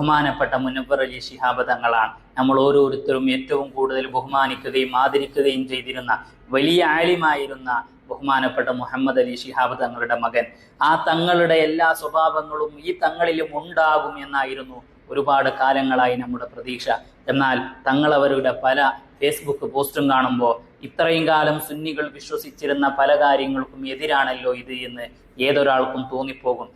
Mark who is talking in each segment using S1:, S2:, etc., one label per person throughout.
S1: ബഹുമാനപ്പെട്ട മുനവ്വർ അലി ശിഹാബ് തങ്ങളാണ് നമ്മൾ ഓരോരുത്തരും ഏറ്റവും കൂടുതൽ ബഹുമാനിക്കുകയും ആദരിക്കുകയും ചെയ്തിരുന്ന വലിയ ആലിമായിരുന്ന ബഹുമാനപ്പെട്ട മുഹമ്മദ് അലി ശിഹാബ് തങ്ങളുടെ മകൻ. ആ തങ്ങളുടെ എല്ലാ സ്വഭാവങ്ങളും ഈ തങ്ങളിലും ഉണ്ടാകും എന്നായിരുന്നു ഒരുപാട് കാലങ്ങളായി നമ്മുടെ പ്രതീക്ഷ. എന്നാൽ തങ്ങൾ അവരുടെ പല ഫേസ്ബുക്ക് പോസ്റ്റും കാണുമ്പോൾ ഇത്രയും കാലം സുന്നികൾ വിശ്വസിച്ചിരുന്ന പല കാര്യങ്ങൾക്കും എതിരാണല്ലോ ഇത് എന്ന് ഏതൊരാൾക്കും തോന്നിപ്പോകും.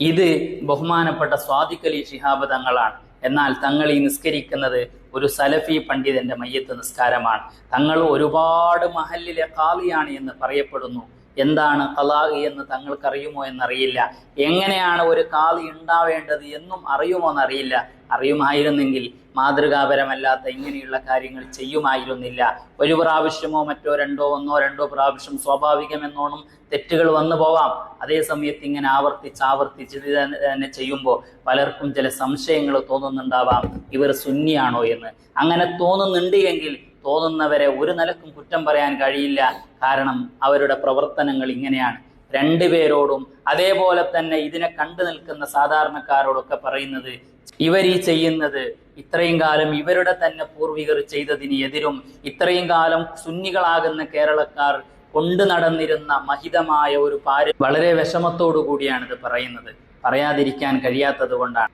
S1: ഇത് ബഹുമാനപ്പെട്ട സ്വാദിഖ് അലി ശിഹാബ് തങ്ങളാണ്. എന്നാൽ തങ്ങൾ ഈ നിസ്കരിക്കുന്നത് ഒരു സലഫി പണ്ഡിതന്റെ മയ്യത്ത് നിസ്കാരമാണ്. തങ്ങൾ ഒരുപാട് മഹല്ലിലെ ഖാളിയാണ് എന്ന് പറയപ്പെടുന്നു. എന്താണ് ഖലാഖ് എന്ന് തങ്ങൾക്കറിയുമോ എന്നറിയില്ല. എങ്ങനെയാണ് ഒരു ഖാളി ഉണ്ടാവേണ്ടത് എന്നും അറിയുമോ എന്നറിയില്ല. അറിയുമായിരുന്നെങ്കിൽ മാതൃകാപരമല്ലാത്ത ഇങ്ങനെയുള്ള കാര്യങ്ങൾ ചെയ്യുമായിരുന്നില്ല. ഒരു പ്രാവശ്യമോ മറ്റോ ഒന്നോ രണ്ടോ പ്രാവശ്യം സ്വാഭാവികമെന്നോണം തെറ്റുകൾ വന്നു പോവാം. അതേ സമയത്ത് ഇങ്ങനെ ആവർത്തിച്ച് തന്നെ ചെയ്യുമ്പോൾ പലർക്കും ചില സംശയങ്ങൾ തോന്നുന്നുണ്ടാവാം, ഇവർ സുന്നിയാണോ എന്ന്. അങ്ങനെ തോന്നുന്നുണ്ട് എങ്കിൽ തോന്നുന്നവരെ ഒരു നിലക്കും കുറ്റം പറയാൻ കഴിയില്ല. കാരണം അവരുടെ പ്രവർത്തനങ്ങൾ ഇങ്ങനെയാണ്. രണ്ടുപേരോടും അതേപോലെ തന്നെ ഇതിനെ കണ്ടു നിൽക്കുന്ന സാധാരണക്കാരോടൊക്കെ പറയുന്നത്, ഇവർ ഈ ചെയ്യുന്നത് ഇത്രയും കാലം ഇവരുടെ തന്നെ പൂർവികർ ചെയ്തതിന് എതിരും ഇത്രയും കാലം സുന്നികളാകുന്ന കേരളക്കാർ കൊണ്ടു നടന്നിരുന്ന മഹിതമായ ഒരു വളരെ വിഷമത്തോടു കൂടിയാണിത് പറയുന്നത്. പറയാതിരിക്കാൻ കഴിയാത്തത് കൊണ്ടാണ്.